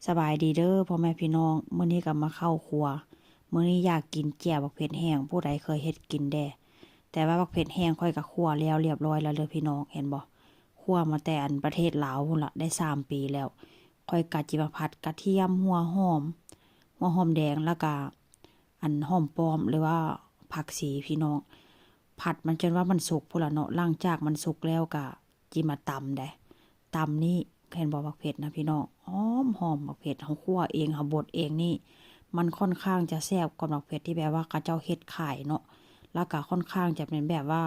สบายดีเด้อพ่อแม่พี่น้องมื้อนี้ก็มาเข้าครัวมื้อนี้อยากกินแจ่วบักเผ็ดแห้งผู้ใดเคยเฮ็ดกินแด่แต่ว่าบักเผ็ดแห้งค่อยก็คั่วแล้วเรียบร้อยแล้วเด้อพี่น้องเห็นบ่คั่วมาแต่อันประเทศลาวพุ่นล่ะได้3ปีแล้วค่อยกะจิมาผัดกระเทียมหัวหอมแดงแล้วก็อันหอมป้อมหรือว่าผักชีพี่น้องผัดมันจนว่ามันสุกพุ่นล่ะเนาะหลังจากมันสุกแล้วก็จิมาตำได้ตำนี่เห็นบ่บักเผ็ดนะพี่น้องหอมบักเผ็ดเฮาคั่วเองเฮาบดเองนี่มันค่อนข้างจะแซ่บกว่าบักเผ็ดที่แบบว่าเขาเจ้าเฮ็ดขายเนาะแล้วก็ค่อนข้างจะเป็นแบบว่า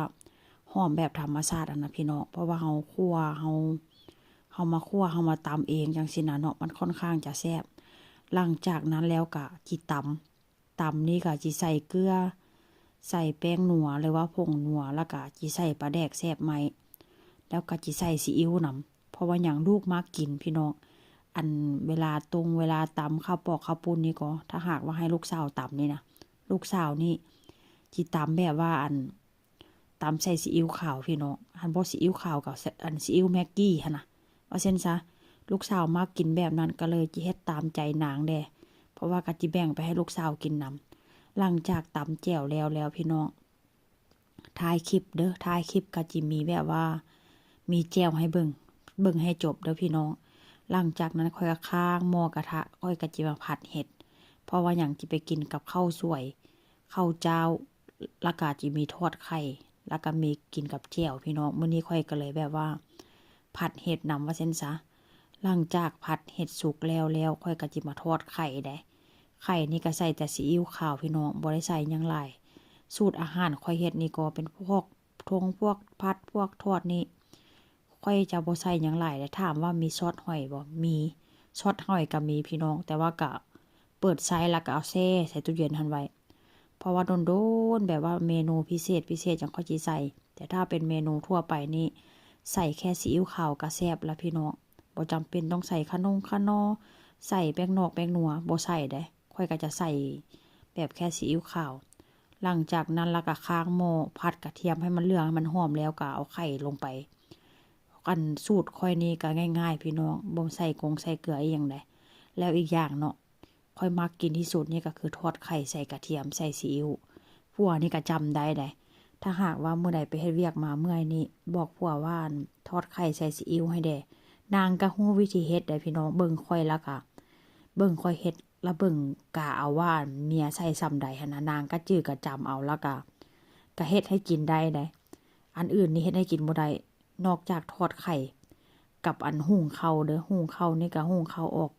หอมแบบธรรมชาตินะพี่น้องเพราะว่าเฮาคั่วเฮามาคั่วเฮามาตำเองจังซี่นะเนาะมันค่อนข้างจะแซ่บหลังจากนั้นแล้วก็จิตำนี่ก็จิใส่เกลือใส่แป้งนัวหรือว่าผงนัวแล้วก็จิใส่ปลาแดกแซ่บไหมแล้วก็จิใส่ซีอิ๊วนำเพราะว่าหยังลูกมักกินพี่น้องอันเวลาตำข้าวปอกข้าวปุ้นนี่ก็ถ้าหากว่าให้ลูกสาวตำนี่นะลูกสาวนี่จิตำแบบว่าอันตำใส่ซีอิ๊วขาวพี่น้องอันบ่ซีอิ๊วขาวกับอันซีอิ๊วแม็กกี้หั่นน่ะว่าเช่นซะลูกสาวมักกินแบบนั้นก็เลยจิเฮ็ดตามใจนางแด่เพราะว่าก็จิแบ่งไปให้ลูกสาวกินนำหลังจากตำแจ่วแล้วพี่น้องถ่ายคลิปเด้อถ่ายคลิปก็จิมีแบบว่ามีแจ่วให้เบิ่งให้จบเด้อพี่น้องหลังจากนั้นค่อยก็ข้างหม้อกระทะค่อยก็จิมาผัดเห็ดเพราะว่าหยังจิไปกินกับข้าวสวยข้าวเจ้าแล้วก็จิมีทอดไข่แล้วก็มีกินกับแจ่วพี่น้องมื้อนี้ค่อยก็เลยแบบว่าผัดเห็ดนำว่าเส้นซะหลังจากผัดเห็ดสุกแล้วค่อยก็จิมาทอดไข่ได้ไข่นี่ก็ใส่แต่ซีอิ๊วขาวพี่น้องบ่ได้ใส่หยังหลายสูตรอาหารค่อยเฮ็ดนี่ก็เป็นพวกพวกผัดพวกทอดนี่ค่อยจะบ่ใส่หยังหลายแต่ถามว่ามีซอสหอยบ่มีซอสหอยก็มีพี่น้องแต่ว่าก็เปิดใช้แล้วก็เอาแช่ใส่ตู้เย็นหั่นไว้เพราะว่าโดนแบบว่าเมนูพิเศษจังค่อยสิใส่แต่ถ้าเป็นเมนูทั่วไปนี่ใส่แค่ซีอิ๊วขาวก็แซ่บแล้วพี่น้องบ่จำเป็นต้องใส่คะนอใส่แป้งนอกแป้งนัวบ่ใส่เด้ค่อยก็จะใส่แบบแค่ซีอิ๊วขาวหลังจากนั้นแล้วก็ค้างหม้อผัดกระเทียมให้มันเหลืองให้มันหอมแล้วก็เอาไข่ลงไปกันสูตรค่อยนี้ก็ง่ายๆพี่น้องบ่ใส่ใส่เกลืออีหยังใดแล้วอีกอย่างเนาะค่อยมักกินที่สุดนี่ก็คือทอดไข่ใส่กระเทียมใส่ซีอิ๊วผัวนี่ก็จำได้ถ้าหากว่ามื้อใดไปเฮ็ดเวียกมาเมื่อยนี่บอกผัวว่าทอดไข่ใส่ซีอิ๊วให้แด่นางก็ฮู้วิธีเฮ็ดได้พี่น้องเบิ่งค่อยแล้วก็เบิ่งค่อยเฮ็ดแล้วเบิ่งกะเอาว่าเมียใส่ส่ำใดหั่นน่ะนางก็จื้อก็จำเอาแล้วก็เฮ็ดให้กินได้อันอื่นนี่เฮ็ดให้กินบ่ได้นอกจากทอดไข่กับอันหุงข้าวเด้อหุงข้าวนี่ก็หุงข้าวออก